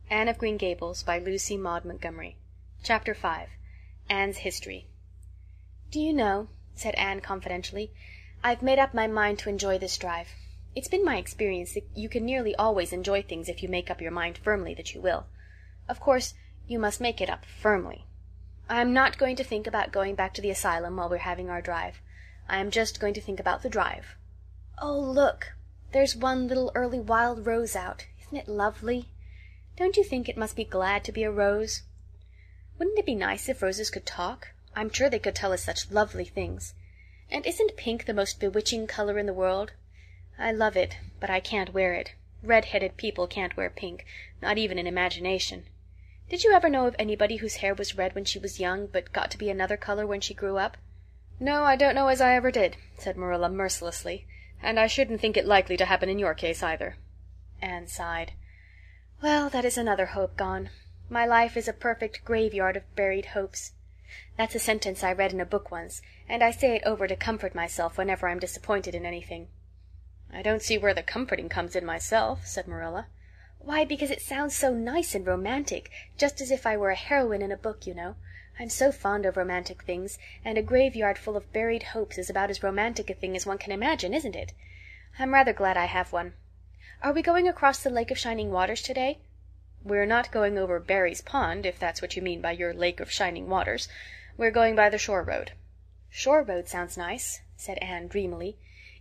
Anne of Green Gables by Lucy Maud Montgomery. Chapter 5. Anne's History. "Do you know," said Anne confidentially, "I've made up my mind to enjoy this drive. It's been my experience that you can nearly always enjoy things if you make up your mind firmly that you will. Of course, you must make it up firmly. I am not going to think about going back to the asylum while we're having our drive. I am just going to think about the drive. Oh, look! There's one little early wild rose out. Isn't it lovely? Don't you think it must be glad to be a rose? Wouldn't it be nice if roses could talk? I'm sure they could tell us such lovely things. And isn't pink the most bewitching color in the world? I love it, but I can't wear it. Red-headed people can't wear pink, not even in imagination. Did you ever know of anybody whose hair was red when she was young, but got to be another color when she grew up?" "No, I don't know as I ever did," said Marilla mercilessly. "And I shouldn't think it likely to happen in your case either." Anne sighed. "Well, that is another hope gone. My life is a perfect graveyard of buried hopes. That's a sentence I read in a book once, and I say it over to comfort myself whenever I'm disappointed in anything." "I don't see where the comforting comes in myself," said Marilla. "Why, because it sounds so nice and romantic, just as if I were a heroine in a book, you know. I'm so fond of romantic things, and a graveyard full of buried hopes is about as romantic a thing as one can imagine, isn't it? I'm rather glad I have one. Are we going across the Lake of Shining Waters today?" "We're not going over Barry's Pond, if that's what you mean by your Lake of Shining Waters. We're going by the shore road." "Shore road sounds nice," said Anne dreamily.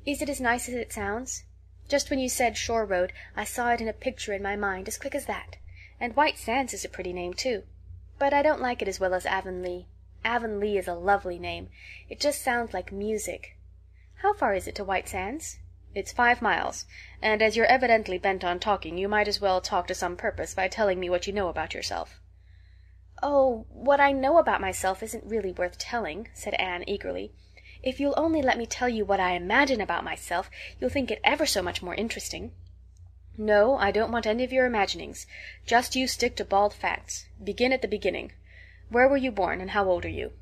"Is it as nice as it sounds? Just when you said shore road I saw it in a picture in my mind, as quick as that. And White Sands is a pretty name, too. But I don't like it as well as Avonlea. Avonlea is a lovely name. It just sounds like music. How far is it to White Sands?" "It's 5 miles, and as you're evidently bent on talking you might as well talk to some purpose by telling me what you know about yourself." "Oh, what I know about myself isn't really worth telling," said Anne eagerly. "If you'll only let me tell you what I imagine about myself you'll think it ever so much more interesting." "No, I don't want any of your imaginings. Just you stick to bald facts. Begin at the beginning. Where were you born, and how old are you?"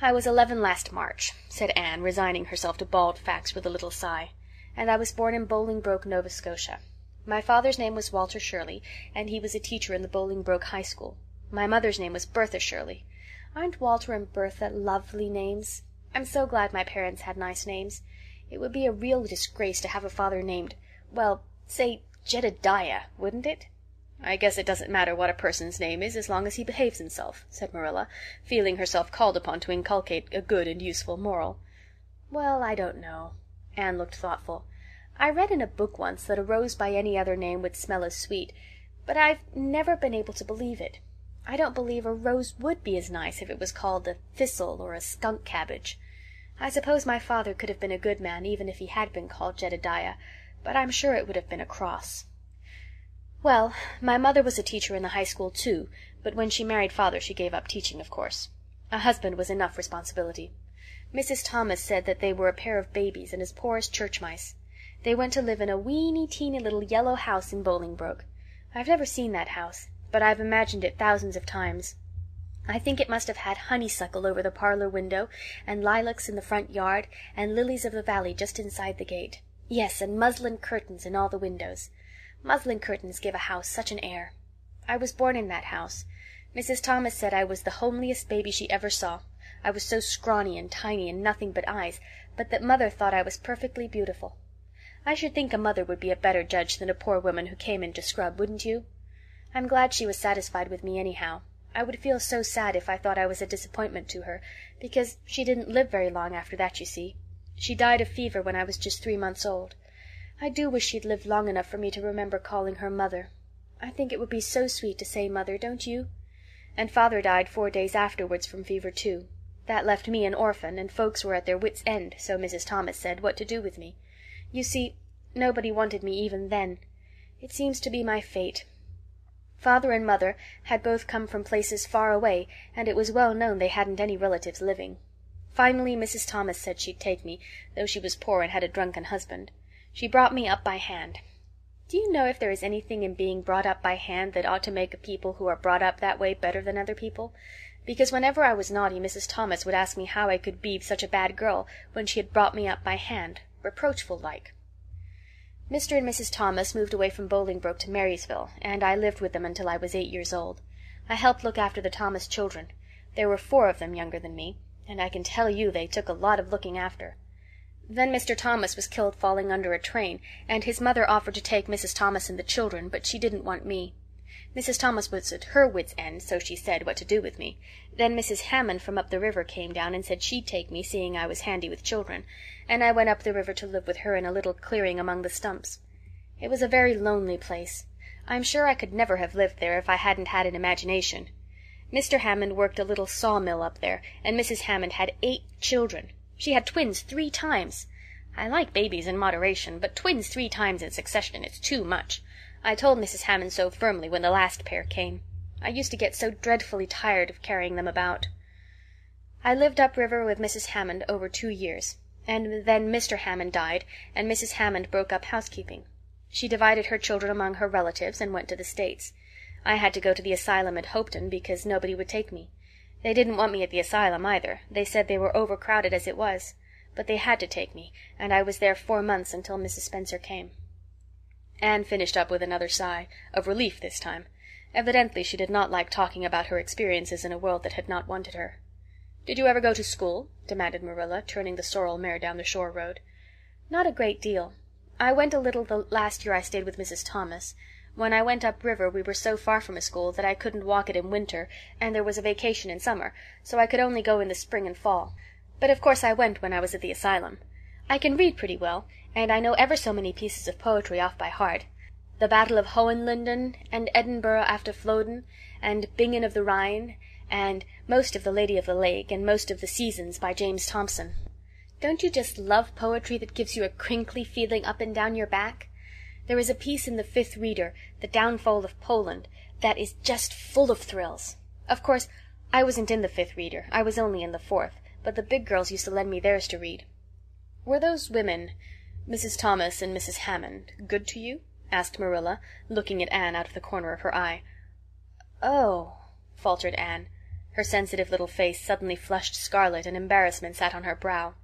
"I was 11 last March," said Anne, resigning herself to bald facts with a little sigh. "And I was born in Bolingbroke, Nova Scotia. My father's name was Walter Shirley, and he was a teacher in the Bolingbroke High School. My mother's name was Bertha Shirley. Aren't Walter and Bertha lovely names? I'm so glad my parents had nice names. It would be a real disgrace to have a father named, well, say Jedediah, wouldn't it?" "I guess it doesn't matter what a person's name is as long as he behaves himself," said Marilla, feeling herself called upon to inculcate a good and useful moral. "Well, I don't know." Anne looked thoughtful. "I read in a book once that a rose by any other name would smell as sweet, but I've never been able to believe it. I don't believe a rose would be as nice if it was called a thistle or a skunk cabbage. I suppose my father could have been a good man even if he had been called Jedediah, but I'm sure it would have been a cross. Well, my mother was a teacher in the high school too, but when she married father she gave up teaching, of course. A husband was enough responsibility. Mrs. Thomas said that they were a pair of babies and as poor as church mice. They went to live in a weeny-teeny little yellow house in Bolingbroke. I've never seen that house, but I've imagined it thousands of times. I think it must have had honeysuckle over the parlor window, and lilacs in the front yard, and lilies of the valley just inside the gate. Yes, and muslin curtains in all the windows. Muslin curtains give a house such an air. I was born in that house. Mrs. Thomas said I was the homeliest baby she ever saw. I was so scrawny and tiny and nothing but eyes, but that mother thought I was perfectly beautiful. I should think a mother would be a better judge than a poor woman who came in to scrub, wouldn't you? I'm glad she was satisfied with me anyhow. I would feel so sad if I thought I was a disappointment to her, because she didn't live very long after that, you see. She died of fever when I was just 3 months old. I do wish she'd lived long enough for me to remember calling her mother. I think it would be so sweet to say mother, don't you? And father died 4 days afterwards from fever too. That left me an orphan, and folks were at their wits' end, so Mrs. Thomas said, what to do with me. You see, nobody wanted me even then. It seems to be my fate. Father and mother had both come from places far away, and it was well known they hadn't any relatives living. Finally Mrs. Thomas said she'd take me, though she was poor and had a drunken husband. She brought me up by hand. Do you know if there is anything in being brought up by hand that ought to make people who are brought up that way better than other people? Because whenever I was naughty Mrs. Thomas would ask me how I could be such a bad girl when she had brought me up by hand, reproachful like. Mr. and Mrs. Thomas moved away from Bolingbroke to Marysville, and I lived with them until I was 8 years old. I helped look after the Thomas children. There were 4 of them younger than me, and I can tell you they took a lot of looking after. Then Mr. Thomas was killed falling under a train, and his mother offered to take Mrs. Thomas and the children, but she didn't want me. Mrs. Thomas was at her wit's end, so she said, what to do with me. Then Mrs. Hammond from up the river came down and said she'd take me, seeing I was handy with children, and I went up the river to live with her in a little clearing among the stumps. It was a very lonely place. I'm sure I could never have lived there if I hadn't had an imagination. Mr. Hammond worked a little sawmill up there, and Mrs. Hammond had 8 children. She had twins 3 times. I like babies in moderation, but twins 3 times in succession is too much. I told Mrs. Hammond so firmly when the last pair came. I used to get so dreadfully tired of carrying them about. I lived upriver with Mrs. Hammond over 2 years, and then Mr. Hammond died, and Mrs. Hammond broke up housekeeping. She divided her children among her relatives and went to the States. I had to go to the asylum at Hopeton because nobody would take me. They didn't want me at the asylum either. They said they were overcrowded as it was. But they had to take me, and I was there 4 months until Mrs. Spencer came. Anne finished up with another sigh, of relief this time. Evidently she did not like talking about her experiences in a world that had not wanted her. "Did you ever go to school?" demanded Marilla, turning the sorrel mare down the shore road. "Not a great deal. I went a little the last year I stayed with Mrs. Thomas. When I went up river we were so far from a school that I couldn't walk it in winter, and there was a vacation in summer, so I could only go in the spring and fall. But of course I went when I was at the asylum. I can read pretty well, and I know ever so many pieces of poetry off by heart. The Battle of Hohenlinden, and Edinburgh after Flodden, and Bingen of the Rhine, and most of The Lady of the Lake, and most of The Seasons by James Thomson. Don't you just love poetry that gives you a crinkly feeling up and down your back? There is a piece in the 5th Reader, The Downfall of Poland, that is just full of thrills. Of course, I wasn't in the 5th Reader. I was only in the 4th, but the big girls used to lend me theirs to read." "Were those women, Mrs. Thomas and Mrs. Hammond, good to you?" asked Marilla, looking at Anne out of the corner of her eye. "Oh," faltered Anne. Her sensitive little face suddenly flushed scarlet, and embarrassment sat on her brow.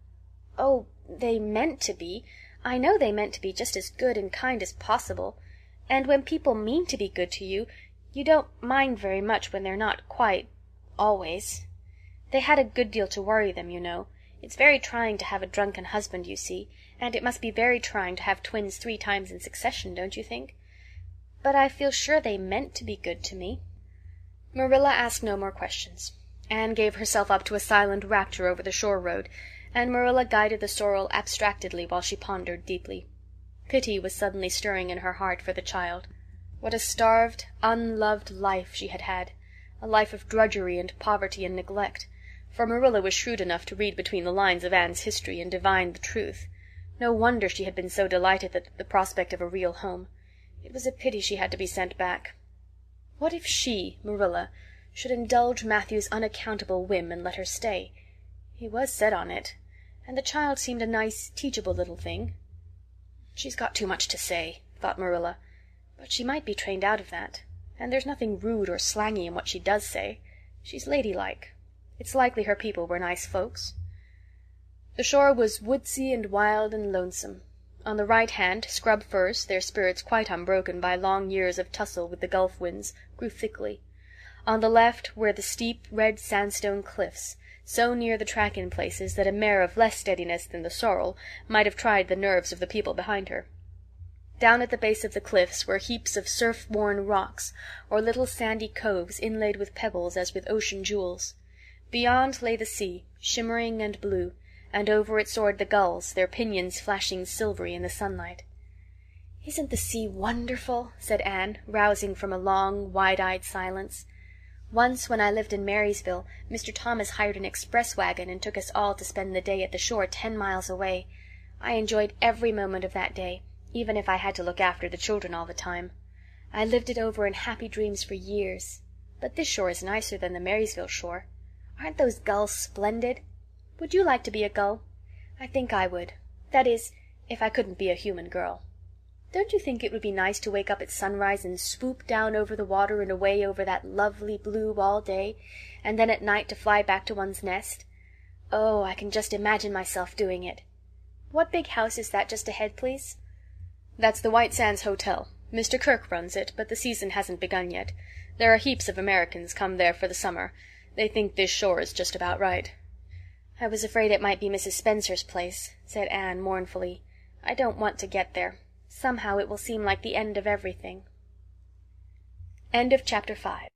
"Oh, they meant to be. I know they meant to be just as good and kind as possible. And when people mean to be good to you, you don't mind very much when they're not quite always. They had a good deal to worry them, you know. It's very trying to have a drunken husband, you see, and it must be very trying to have twins 3 times in succession, don't you think? But I feel sure they meant to be good to me." Marilla asked no more questions. Anne gave herself up to a silent rapture over the shore road, and Marilla guided the sorrel abstractedly while she pondered deeply. Pity was suddenly stirring in her heart for the child. What a starved, unloved life she had had, a life of drudgery and poverty and neglect, for Marilla was shrewd enough to read between the lines of Anne's history and divine the truth. No wonder she had been so delighted at the prospect of a real home. It was a pity she had to be sent back. What if she, Marilla, should indulge Matthew's unaccountable whim and let her stay? He was set on it, and the child seemed a nice, teachable little thing. "She's got too much to say," thought Marilla, "but she might be trained out of that. And there's nothing rude or slangy in what she does say. She's ladylike. It's likely her people were nice folks." The shore was woodsy and wild and lonesome. On the right hand, scrub firs, their spirits quite unbroken by long years of tussle with the gulf winds, grew thickly. On the left were the steep, red sandstone cliffs, so near the track in places that a mare of less steadiness than the sorrel might have tried the nerves of the people behind her. Down at the base of the cliffs were heaps of surf-worn rocks, or little sandy coves inlaid with pebbles as with ocean jewels. Beyond lay the sea, shimmering and blue, and over it soared the gulls, their pinions flashing silvery in the sunlight. "Isn't the sea wonderful?" said Anne, rousing from a long, wide-eyed silence. "Once, when I lived in Marysville, Mr. Thomas hired an express wagon and took us all to spend the day at the shore 10 miles away. I enjoyed every moment of that day, even if I had to look after the children all the time. I lived it over in happy dreams for years. But this shore is nicer than the Marysville shore. Aren't those gulls splendid? Would you like to be a gull? I think I would. That is, if I couldn't be a human girl. Don't you think it would be nice to wake up at sunrise and swoop down over the water and away over that lovely blue all day, and then at night to fly back to one's nest? Oh, I can just imagine myself doing it. What big house is that just ahead, please?" That's the White Sands Hotel. Mr. Kirke runs it, but the season hasn't begun yet. There are heaps of Americans come there for the summer. They think this shore is just about right." "I was afraid it might be Mrs. Spencer's place," said Anne mournfully. "I don't want to get there. Somehow it will seem like the end of everything." Chapter 6